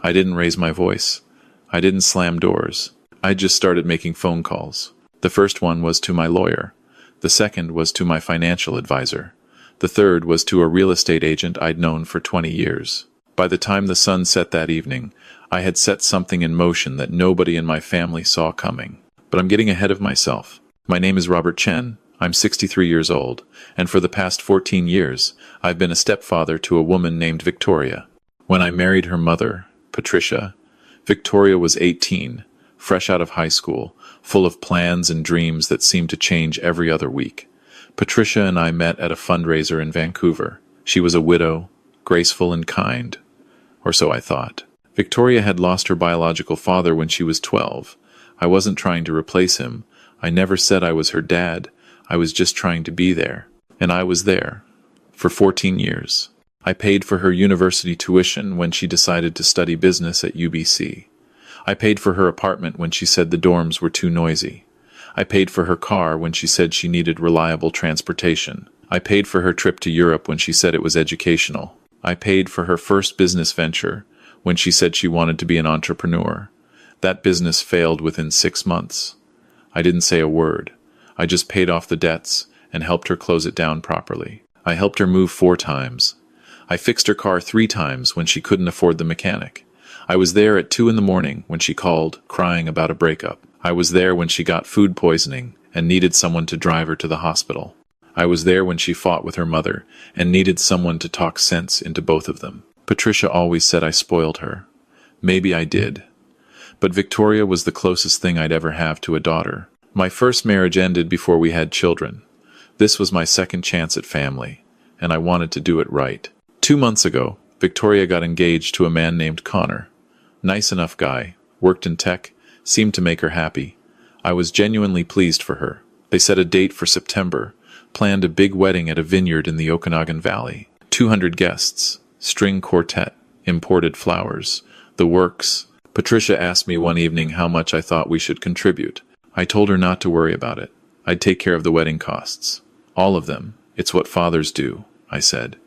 I didn't raise my voice. I didn't slam doors. I just started making phone calls. The first one was to my lawyer. The second was to my financial advisor. The third was to a real estate agent I'd known for 20 years. By the time the sun set that evening, I had set something in motion that nobody in my family saw coming. But I'm getting ahead of myself. My name is Robert Chen. I'm 63 years old, and for the past 14 years, I've been a stepfather to a woman named Victoria. When I married her mother, Patricia, Victoria was 18, fresh out of high school, full of plans and dreams that seemed to change every other week. Patricia and I met at a fundraiser in Vancouver. She was a widow, graceful and kind, or so I thought. Victoria had lost her biological father when she was 12. I wasn't trying to replace him. I never said I was her dad. I was just trying to be there. And I was there. For 14 years. I paid for her university tuition when she decided to study business at UBC. I paid for her apartment when she said the dorms were too noisy. I paid for her car when she said she needed reliable transportation. I paid for her trip to Europe when she said it was educational. I paid for her first business venture when she said she wanted to be an entrepreneur. That business failed within 6 months. I didn't say a word. I just paid off the debts and helped her close it down properly. I helped her move 4 times. I fixed her car 3 times when she couldn't afford the mechanic. I was there at 2 in the morning when she called, crying about a breakup. I was there when she got food poisoning and needed someone to drive her to the hospital. I was there when she fought with her mother and needed someone to talk sense into both of them. Patricia always said I spoiled her. Maybe I did. But Victoria was the closest thing I'd ever have to a daughter. My first marriage ended before we had children. This was my second chance at family, and I wanted to do it right. 2 months ago, Victoria got engaged to a man named Connor. Nice enough guy, worked in tech, seemed to make her happy. I was genuinely pleased for her. They set a date for September, planned a big wedding at a vineyard in the Okanagan Valley. 200 guests, string quartet, imported flowers, the works. Patricia asked me one evening how much I thought we should contribute. I told her not to worry about it. I'd take care of the wedding costs. All of them. It's what fathers do, I said.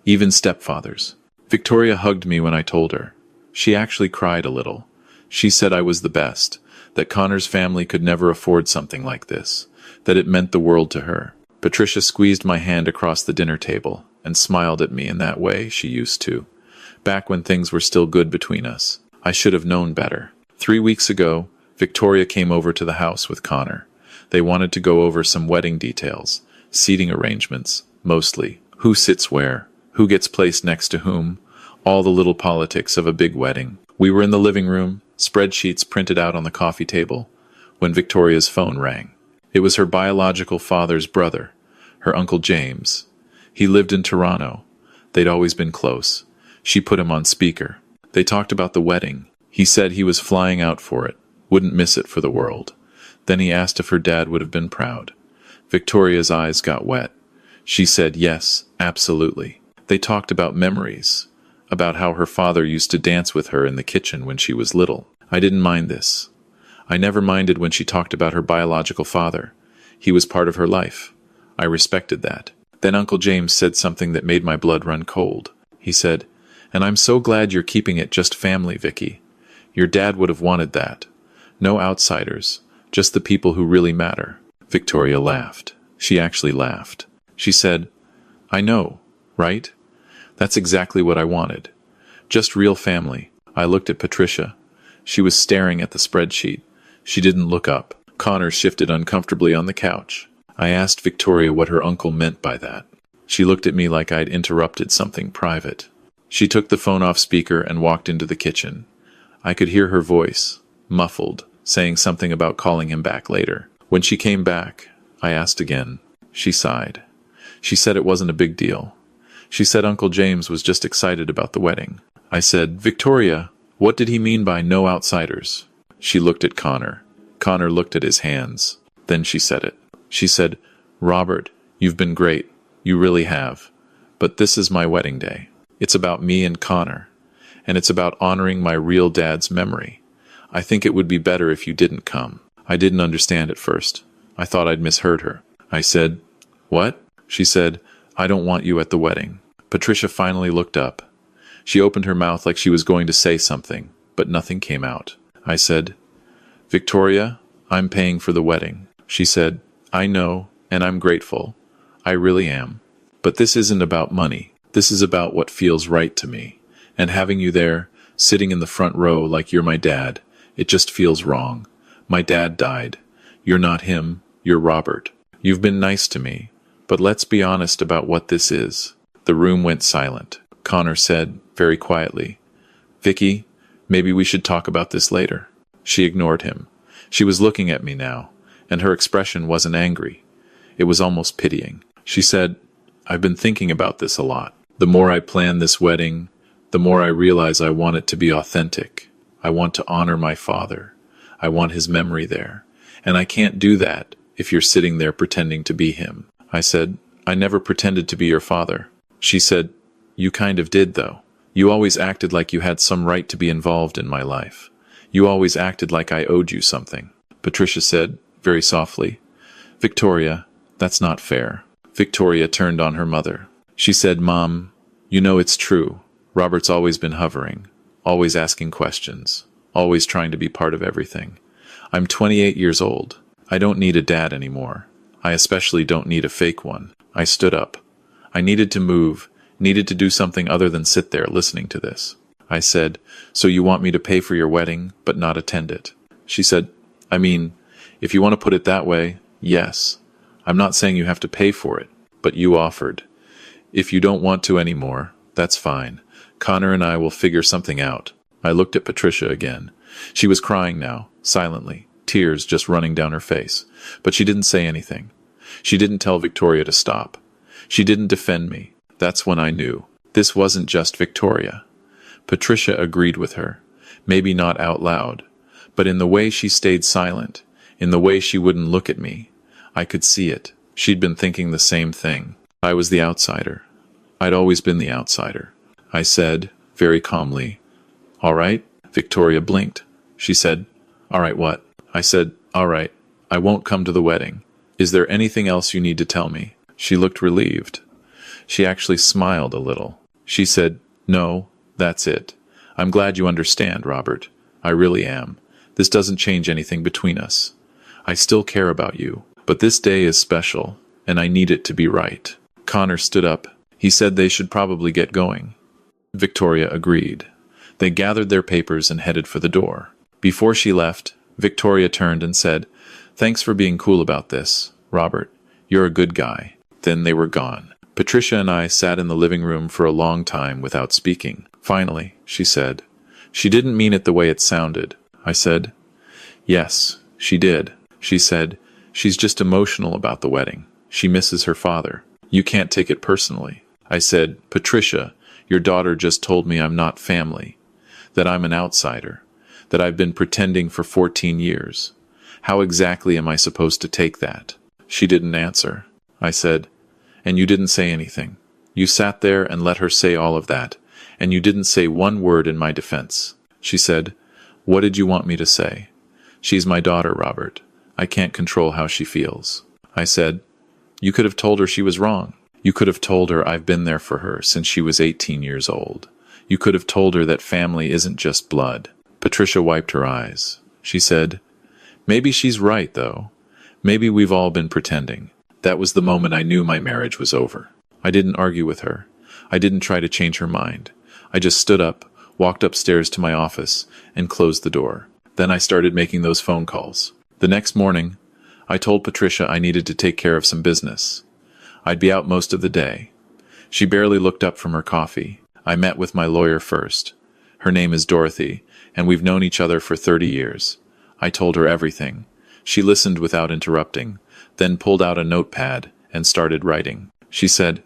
Even stepfathers. Victoria hugged me when I told her. She actually cried a little. She said I was the best, that Connor's family could never afford something like this, that it meant the world to her. Patricia squeezed my hand across the dinner table and smiled at me in that way she used to, back when things were still good between us. I should have known better. 3 weeks ago, Victoria came over to the house with Connor. They wanted to go over some wedding details, seating arrangements, mostly. Who sits where? Who gets placed next to whom? All the little politics of a big wedding. We were in the living room, spreadsheets printed out on the coffee table, when Victoria's phone rang. It was her biological father's brother, her Uncle James. He lived in Toronto. They'd always been close. She put him on speaker. They talked about the wedding. He said he was flying out for it. Wouldn't miss it for the world. Then he asked if her dad would have been proud. Victoria's eyes got wet. She said yes, absolutely. They talked about memories, about how her father used to dance with her in the kitchen when she was little. I didn't mind this. I never minded when she talked about her biological father. He was part of her life. I respected that. Then Uncle James said something that made my blood run cold. He said, "And I'm so glad you're keeping it just family, Vicky. Your dad would have wanted that. No outsiders, just the people who really matter." Victoria laughed. She actually laughed. She said, "I know, right? That's exactly what I wanted. Just real family." I looked at Patricia. She was staring at the spreadsheet. She didn't look up. Connor shifted uncomfortably on the couch. I asked Victoria what her uncle meant by that. She looked at me like I'd interrupted something private. She took the phone off speaker and walked into the kitchen. I could hear her voice, muffled, saying something about calling him back later. When she came back, I asked again. She sighed. She said it wasn't a big deal. She said Uncle James was just excited about the wedding. I said, "Victoria, what did he mean by no outsiders?" She looked at Connor. Connor looked at his hands. Then she said it. She said, "Robert, you've been great. You really have. But this is my wedding day. It's about me and Connor. And it's about honoring my real dad's memory. I think it would be better if you didn't come." I didn't understand at first. I thought I'd misheard her. I said, "What?" She said, "I don't want you at the wedding." Patricia finally looked up. She opened her mouth like she was going to say something, but nothing came out. I said, "Victoria, I'm paying for the wedding." She said, "I know, and I'm grateful. I really am. But this isn't about money. This is about what feels right to me. And having you there, sitting in the front row like you're my dad, it just feels wrong. My dad died. You're not him, you're Robert. You've been nice to me, but let's be honest about what this is." The room went silent. Connor said, very quietly, "Vicky, maybe we should talk about this later." She ignored him. She was looking at me now, and her expression wasn't angry. It was almost pitying. She said, "I've been thinking about this a lot. The more I plan this wedding, the more I realize I want it to be authentic. I want to honor my father. I want his memory there. And I can't do that if you're sitting there pretending to be him." I said, "I never pretended to be your father." She said, "You kind of did, though. You always acted like you had some right to be involved in my life. You always acted like I owed you something." Patricia said, very softly, "Victoria, that's not fair." Victoria turned on her mother. She said, "Mom, you know it's true. Robert's always been hovering, always asking questions, always trying to be part of everything. I'm 28 years old. I don't need a dad anymore. I especially don't need a fake one." I stood up. I needed to move, needed to do something other than sit there listening to this. I said, "So you want me to pay for your wedding, but not attend it?" She said, "I mean, if you want to put it that way, yes. I'm not saying you have to pay for it, but you offered. If you don't want to anymore, that's fine. Connor and I will figure something out." I looked at Patricia again. She was crying now, silently, tears just running down her face. But she didn't say anything. She didn't tell Victoria to stop. She didn't defend me. That's when I knew. This wasn't just Victoria. Patricia agreed with her. Maybe not out loud, but in the way she stayed silent, in the way she wouldn't look at me. I could see it. She'd been thinking the same thing. I was the outsider. I'd always been the outsider. I said, very calmly, "All right." Victoria blinked. She said, "All right, what?" I said, "All right. I won't come to the wedding. Is there anything else you need to tell me?" She looked relieved. She actually smiled a little. She said, "No, that's it. I'm glad you understand, Robert. I really am. This doesn't change anything between us. I still care about you, but this day is special, and I need it to be right." Connor stood up. He said they should probably get going. Victoria agreed. They gathered their papers and headed for the door. Before she left, Victoria turned and said, "Thanks for being cool about this, Robert. You're a good guy." Then they were gone. Patricia and I sat in the living room for a long time without speaking. Finally, she said, "She didn't mean it the way it sounded." I said, "Yes, she did." She said, "She's just emotional about the wedding. She misses her father. You can't take it personally." I said, "Patricia, your daughter just told me I'm not family, that I'm an outsider, that I've been pretending for 14 years. How exactly am I supposed to take that?" She didn't answer. I said, "And you didn't say anything. You sat there and let her say all of that, and you didn't say one word in my defense." She said, "What did you want me to say? She's my daughter, Robert. I can't control how she feels." I said, "You could have told her she was wrong. You could have told her I've been there for her since she was 18 years old. You could have told her that family isn't just blood." Patricia wiped her eyes. She said, "Maybe she's right, though. Maybe we've all been pretending." That was the moment I knew my marriage was over. I didn't argue with her. I didn't try to change her mind. I just stood up, walked upstairs to my office, and closed the door. Then I started making those phone calls. The next morning, I told Patricia I needed to take care of some business. I'd be out most of the day. She barely looked up from her coffee. I met with my lawyer first. Her name is Dorothy, and we've known each other for 30 years. I told her everything. She listened without interrupting, then pulled out a notepad and started writing. She said,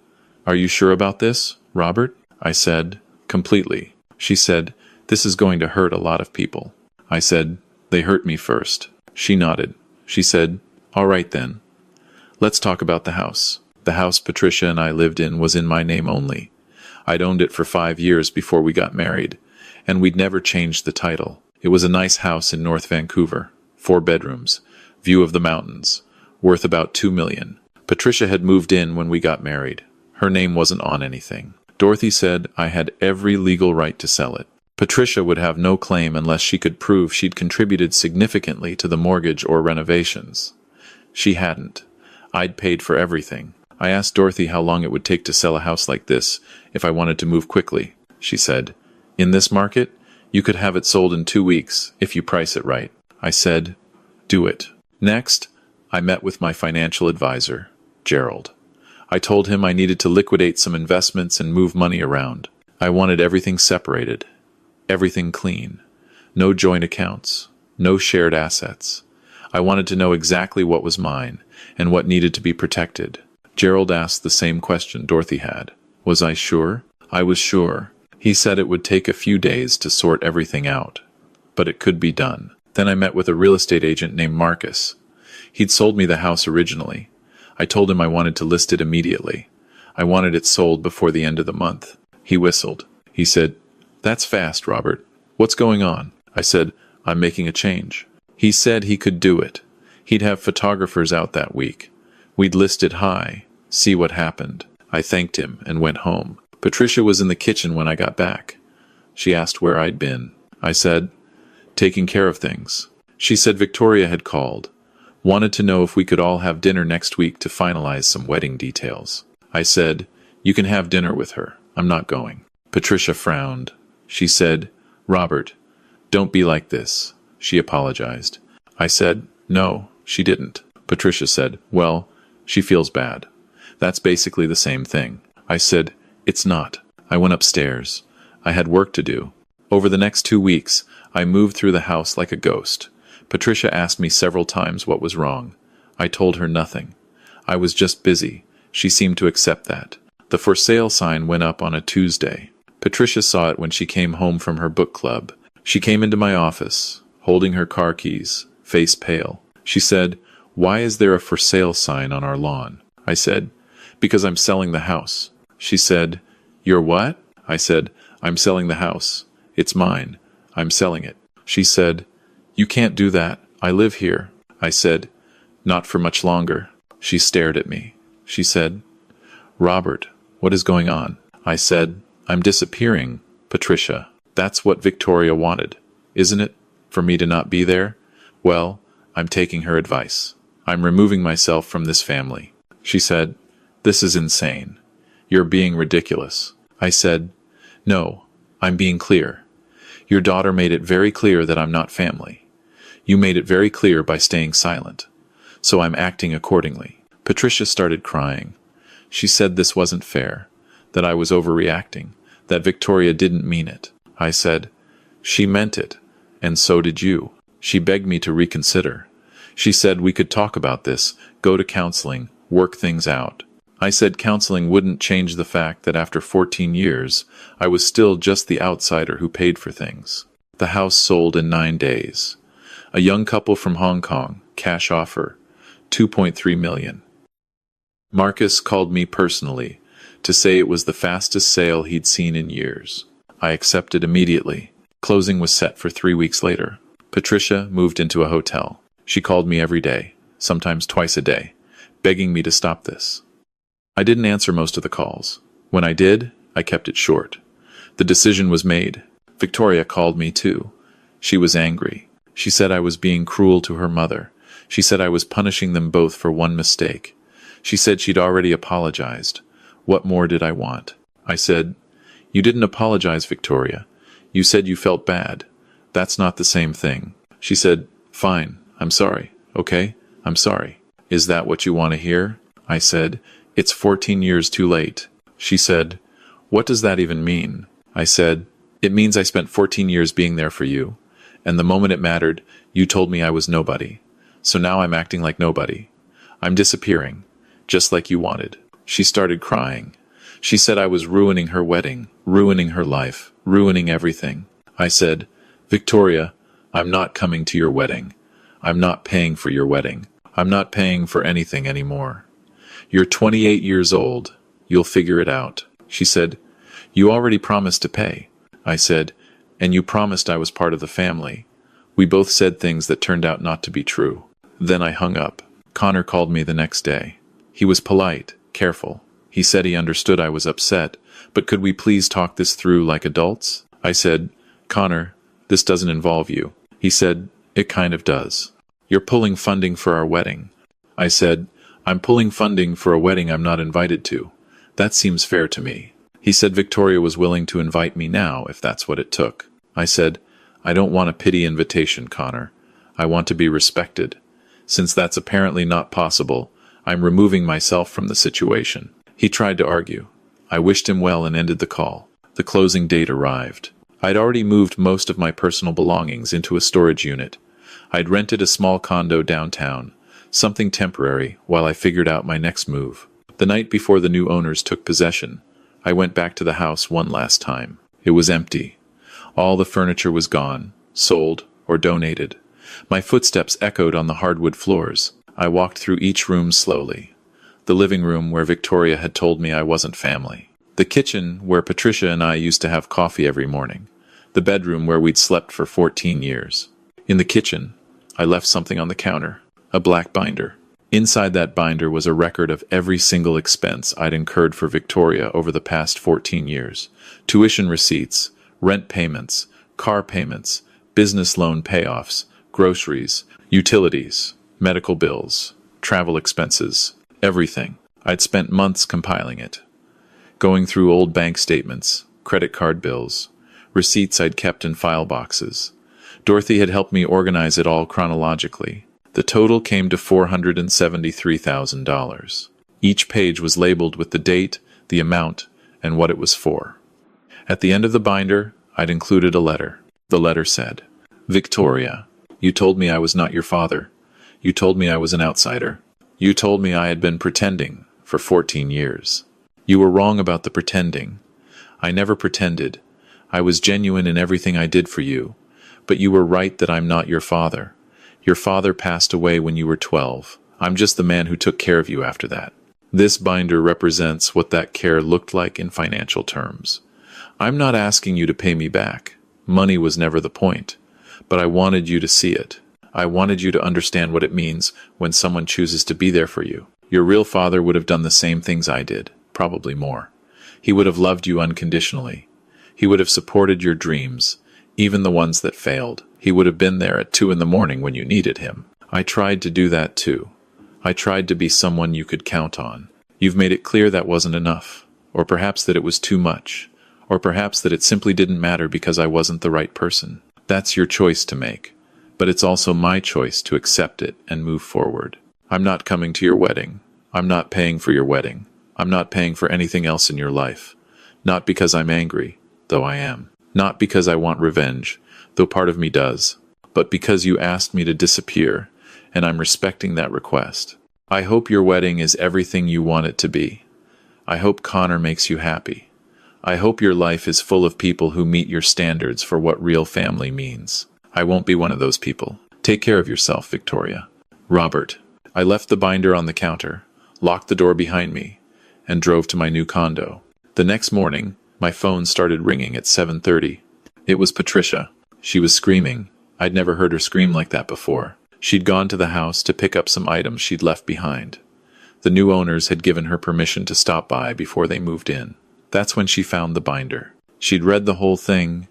"Are you sure about this, Robert?" I said, "Completely." She said, "This is going to hurt a lot of people." I said, "They hurt me first." She nodded. She said, "All right then. Let's talk about the house." The house Patricia and I lived in was in my name only. I'd owned it for 5 years before we got married, and we'd never changed the title. It was a nice house in North Vancouver, 4 bedrooms, view of the mountains, worth about $2 million. Patricia had moved in when we got married. Her name wasn't on anything. Dorothy said I had every legal right to sell it. Patricia would have no claim unless she could prove she'd contributed significantly to the mortgage or renovations. She hadn't. I'd paid for everything. I asked Dorothy how long it would take to sell a house like this if I wanted to move quickly. She said, "In this market, you could have it sold in 2 weeks if you price it right." I said, "Do it." Next, I met with my financial advisor, Gerald. I told him I needed to liquidate some investments and move money around. I wanted everything separated, everything clean, no joint accounts, no shared assets. I wanted to know exactly what was mine and what needed to be protected. Gerald asked the same question Dorothy had. Was I sure? I was sure. He said it would take a few days to sort everything out, but it could be done. Then I met with a real estate agent named Marcus. He'd sold me the house originally. I told him I wanted to list it immediately. I wanted it sold before the end of the month. He whistled. He said, "That's fast, Robert. What's going on?" I said, "I'm making a change." He said he could do it. He'd have photographers out that week. We'd list it high, see what happened. I thanked him and went home. Patricia was in the kitchen when I got back. She asked where I'd been. I said, "Taking care of things." She said Victoria had called. Wanted to know if we could all have dinner next week to finalize some wedding details. I said, "You can have dinner with her. I'm not going." Patricia frowned. She said, "Robert, don't be like this." She apologized. I said, "No, she didn't." Patricia said, "Well, she feels bad." That's basically the same thing. I said, "It's not." I went upstairs. I had work to do. Over the next 2 weeks, I moved through the house like a ghost. Patricia asked me several times what was wrong. I told her nothing. I was just busy. She seemed to accept that. The for sale sign went up on a Tuesday. Patricia saw it when she came home from her book club. She came into my office, holding her car keys, face pale. She said, "Why is there a for sale sign on our lawn?" I said, "Because I'm selling the house." She said, "You're what?" I said, "I'm selling the house. It's mine. I'm selling it." She said, "You can't do that. I live here." I said, "Not for much longer." She stared at me. She said, "Robert, what is going on?" I said, "I'm disappearing, Patricia. That's what Victoria wanted, isn't it? For me to not be there? Well, I'm taking her advice. I'm removing myself from this family." She said, "This is insane. You're being ridiculous." I said, "No, I'm being clear. Your daughter made it very clear that I'm not family. You made it very clear by staying silent. So I'm acting accordingly." Patricia started crying. She said this wasn't fair, that I was overreacting, that Victoria didn't mean it. I said, "She meant it, and so did you." She begged me to reconsider. She said we could talk about this, go to counseling, work things out. I said counseling wouldn't change the fact that after 14 years, I was still just the outsider who paid for things. The house sold in 9 days. A young couple from Hong Kong, cash offer, $2.3 million. Marcus called me personally to say it was the fastest sale he'd seen in years. I accepted immediately. Closing was set for 3 weeks later. Patricia moved into a hotel. She called me every day, sometimes twice a day, begging me to stop this. I didn't answer most of the calls. When I did, I kept it short. The decision was made. Victoria called me too. She was angry. She said I was being cruel to her mother. She said I was punishing them both for one mistake. She said she'd already apologized. What more did I want? I said, "You didn't apologize, Victoria. You said you felt bad. That's not the same thing." She said, "Fine, I'm sorry. Okay, I'm sorry." "Is that what you want to hear?" I said, "It's 14 years too late." She said, "What does that even mean?" I said, "It means I spent 14 years being there for you, and the moment it mattered, you told me I was nobody. So now I'm acting like nobody. I'm disappearing, just like you wanted." She started crying. She said I was ruining her wedding, ruining her life, ruining everything. I said, "Victoria, I'm not coming to your wedding. I'm not paying for your wedding. I'm not paying for anything anymore. You're 28 years old. You'll figure it out." She said, "You already promised to pay." I said, "And you promised I was part of the family." We both said things that turned out not to be true. Then I hung up. Connor called me the next day. He was polite, careful. He said he understood I was upset, but could we please talk this through like adults? I said, Connor, this doesn't involve you. He said, it kind of does. You're pulling funding for our wedding. I said, I'm pulling funding for a wedding I'm not invited to. That seems fair to me. He said Victoria was willing to invite me now if that's what it took. I said, I don't want a pity invitation, Connor. I want to be respected. Since that's apparently not possible, I'm removing myself from the situation. He tried to argue. I wished him well and ended the call. The closing date arrived. I'd already moved most of my personal belongings into a storage unit. I'd rented a small condo downtown, something temporary, while I figured out my next move. The night before the new owners took possession, I went back to the house one last time. It was empty. All the furniture was gone, sold, or donated. My footsteps echoed on the hardwood floors. I walked through each room slowly. The living room where Victoria had told me I wasn't family. The kitchen where Patricia and I used to have coffee every morning. The bedroom where we'd slept for 14 years. In the kitchen, I left something on the counter, a black binder. Inside that binder was a record of every single expense I'd incurred for Victoria over the past 14 years. Tuition receipts, rent payments, car payments, business loan payoffs, groceries, utilities, medical bills, travel expenses, everything. I'd spent months compiling it. Going through old bank statements, credit card bills, receipts I'd kept in file boxes. Dorothy had helped me organize it all chronologically. The total came to $473,000. Each page was labeled with the date, the amount, and what it was for. At the end of the binder, I'd included a letter. The letter said, Victoria, you told me I was not your father. You told me I was an outsider. You told me I had been pretending for 14 years. You were wrong about the pretending. I never pretended. I was genuine in everything I did for you. But you were right that I'm not your father. Your father passed away when you were 12. I'm just the man who took care of you after that. This binder represents what that care looked like in financial terms. I'm not asking you to pay me back. Money was never the point. But I wanted you to see it. I wanted you to understand what it means when someone chooses to be there for you. Your real father would have done the same things I did, probably more. He would have loved you unconditionally. He would have supported your dreams, even the ones that failed. He would have been there at 2 in the morning when you needed him. I tried to do that too. I tried to be someone you could count on. You've made it clear that wasn't enough, or perhaps that it was too much, or perhaps that it simply didn't matter because I wasn't the right person. That's your choice to make, but it's also my choice to accept it and move forward. I'm not coming to your wedding. I'm not paying for your wedding. I'm not paying for anything else in your life. Not because I'm angry, though I am. Not because I want revenge, though part of me does, but because you asked me to disappear, and I'm respecting that request. I hope your wedding is everything you want it to be. I hope Connor makes you happy. I hope your life is full of people who meet your standards for what real family means. I won't be one of those people. Take care of yourself, Victoria. Robert. I left the binder on the counter, locked the door behind me, and drove to my new condo. The next morning, my phone started ringing at 7:30. It was Patricia. She was screaming. I'd never heard her scream like that before. She'd gone to the house to pick up some items she'd left behind. The new owners had given her permission to stop by before they moved in. That's when she found the binder. She'd read the whole thing,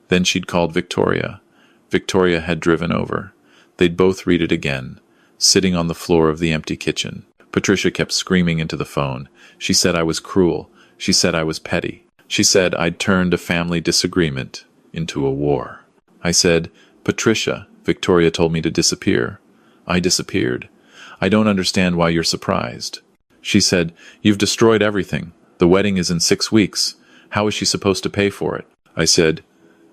then she'd called Victoria. Victoria had driven over. They'd both read it again, sitting on the floor of the empty kitchen. Patricia kept screaming into the phone. She said I was cruel. She said I was petty. She said I'd turned a family disagreement into a war. I said, Patricia, Victoria told me to disappear. I disappeared. I don't understand why you're surprised. She said, you've destroyed everything. The wedding is in 6 weeks. How is she supposed to pay for it? I said,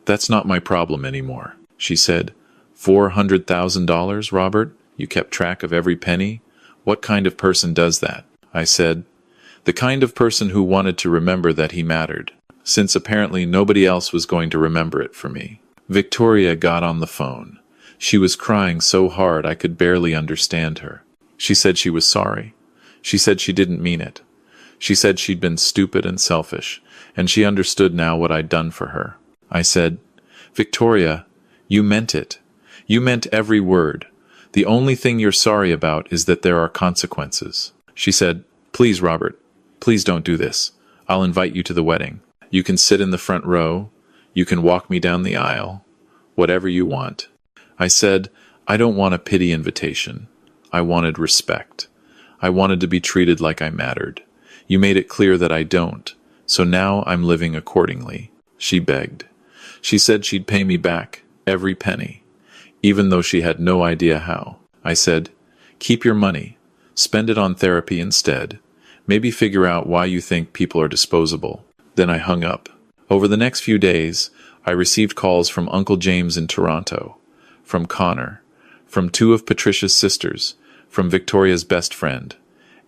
that's not my problem anymore. She said, $400,000, Robert? You kept track of every penny? What kind of person does that? I said, the kind of person who wanted to remember that he mattered, since apparently nobody else was going to remember it for me. Victoria got on the phone. She was crying so hard I could barely understand her. She said she was sorry. She said she didn't mean it. She said she'd been stupid and selfish, and she understood now what I'd done for her. I said, Victoria, you meant it. You meant every word. The only thing you're sorry about is that there are consequences. She said, please, Robert, Please don't do this. I'll invite you to the wedding. You can sit in the front row. You can walk me down the aisle. Whatever you want. I said, I don't want a pity invitation. I wanted respect. I wanted to be treated like I mattered. You made it clear that I don't, so now I'm living accordingly. She begged. She said she'd pay me back, every penny, even though she had no idea how. I said, keep your money. Spend it on therapy instead. Maybe figure out why you think people are disposable. Then I hung up. Over the next few days, I received calls from Uncle James in Toronto, from Connor, from two of Patricia's sisters, from Victoria's best friend.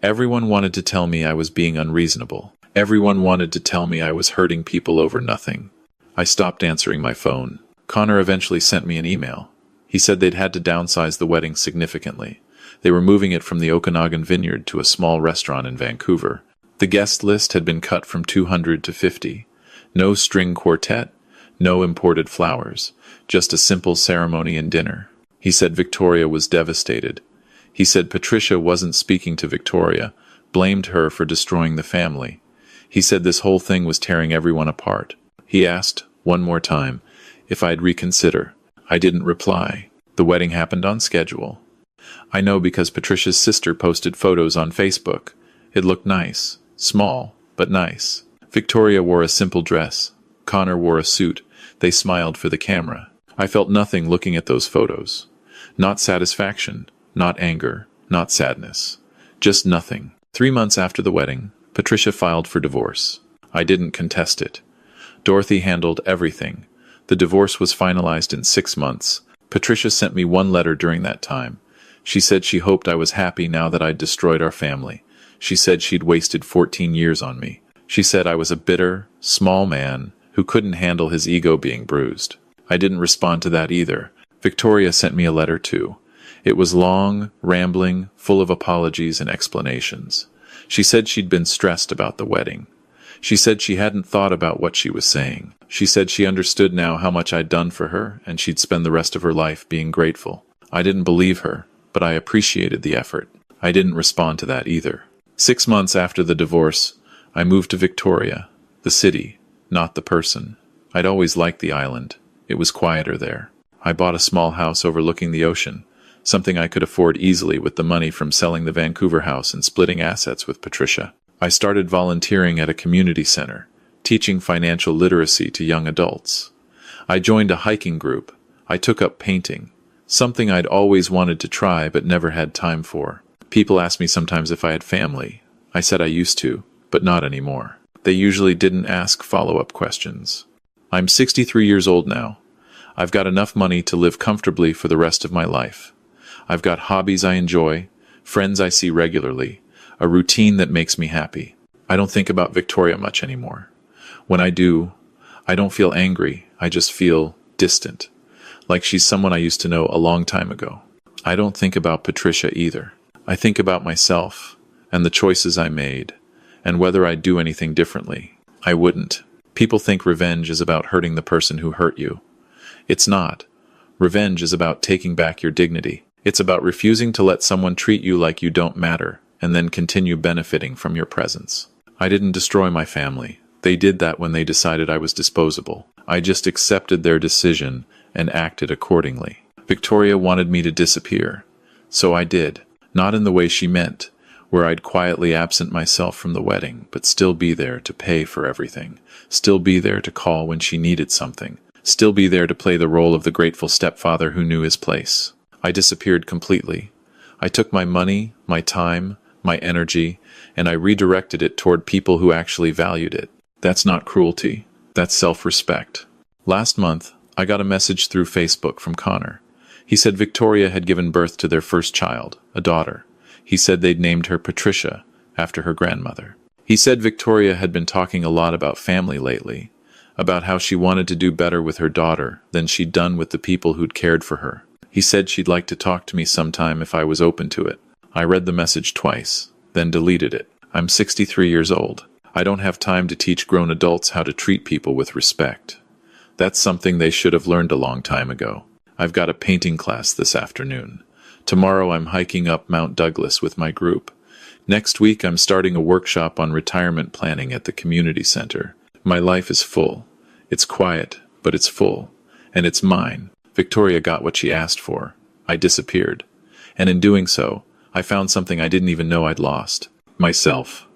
Everyone wanted to tell me I was being unreasonable. Everyone wanted to tell me I was hurting people over nothing. I stopped answering my phone. Connor eventually sent me an email. He said they'd had to downsize the wedding significantly. They were moving it from the Okanagan Vineyard to a small restaurant in Vancouver. The guest list had been cut from 200 to 50. No string quartet, no imported flowers, just a simple ceremony and dinner. He said Victoria was devastated. He said Patricia wasn't speaking to Victoria, blamed her for destroying the family. He said this whole thing was tearing everyone apart. He asked, one more time, if I'd reconsider. I didn't reply. The wedding happened on schedule. I know because Patricia's sister posted photos on Facebook. It looked nice. Small, but nice. Victoria wore a simple dress. Connor wore a suit. They smiled for the camera. I felt nothing looking at those photos. Not satisfaction. Not anger, not sadness. Just nothing. 3 months after the wedding, Patricia filed for divorce. I didn't contest it. Dorothy handled everything. The divorce was finalized in 6 months. Patricia sent me one letter during that time. She said she hoped I was happy now that I'd destroyed our family. She said she'd wasted 14 years on me. She said I was a bitter, small man who couldn't handle his ego being bruised. I didn't respond to that either. Victoria sent me a letter too. It was long, rambling, full of apologies and explanations. She said she'd been stressed about the wedding. She said she hadn't thought about what she was saying. She said she understood now how much I'd done for her, and she'd spend the rest of her life being grateful. I didn't believe her, but I appreciated the effort. I didn't respond to that either. 6 months after the divorce, I moved to Victoria, the city, not the person. I'd always liked the island. It was quieter there. I bought a small house overlooking the ocean, something I could afford easily with the money from selling the Vancouver house and splitting assets with Patricia. I started volunteering at a community center, teaching financial literacy to young adults. I joined a hiking group. I took up painting, something I'd always wanted to try but never had time for. People asked me sometimes if I had family. I said I used to, but not anymore. They usually didn't ask follow-up questions. I'm 63 years old now. I've got enough money to live comfortably for the rest of my life. I've got hobbies I enjoy, friends I see regularly, a routine that makes me happy. I don't think about Victoria much anymore. When I do, I don't feel angry, I just feel distant, like she's someone I used to know a long time ago. I don't think about Patricia either. I think about myself, and the choices I made, and whether I'd do anything differently. I wouldn't. People think revenge is about hurting the person who hurt you. It's not. Revenge is about taking back your dignity. It's about refusing to let someone treat you like you don't matter, and then continue benefiting from your presence. I didn't destroy my family. They did that when they decided I was disposable. I just accepted their decision and acted accordingly. Victoria wanted me to disappear. So I did. Not in the way she meant, where I'd quietly absent myself from the wedding, but still be there to pay for everything. Still be there to call when she needed something. Still be there to play the role of the grateful stepfather who knew his place. I disappeared completely. I took my money, my time, my energy, and I redirected it toward people who actually valued it. That's not cruelty. That's self-respect. Last month, I got a message through Facebook from Connor. He said Victoria had given birth to their first child, a daughter. He said they'd named her Patricia, after her grandmother. He said Victoria had been talking a lot about family lately, about how she wanted to do better with her daughter than she'd done with the people who'd cared for her. He said she'd like to talk to me sometime if I was open to it. I read the message twice, then deleted it. I'm 63 years old. I don't have time to teach grown adults how to treat people with respect. That's something they should have learned a long time ago. I've got a painting class this afternoon. Tomorrow I'm hiking up Mount Douglas with my group. Next week, I'm starting a workshop on retirement planning at the community center. My life is full. It's quiet, but it's full. And it's mine. Victoria got what she asked for. I disappeared. And in doing so, I found something I didn't even know I'd lost. Myself.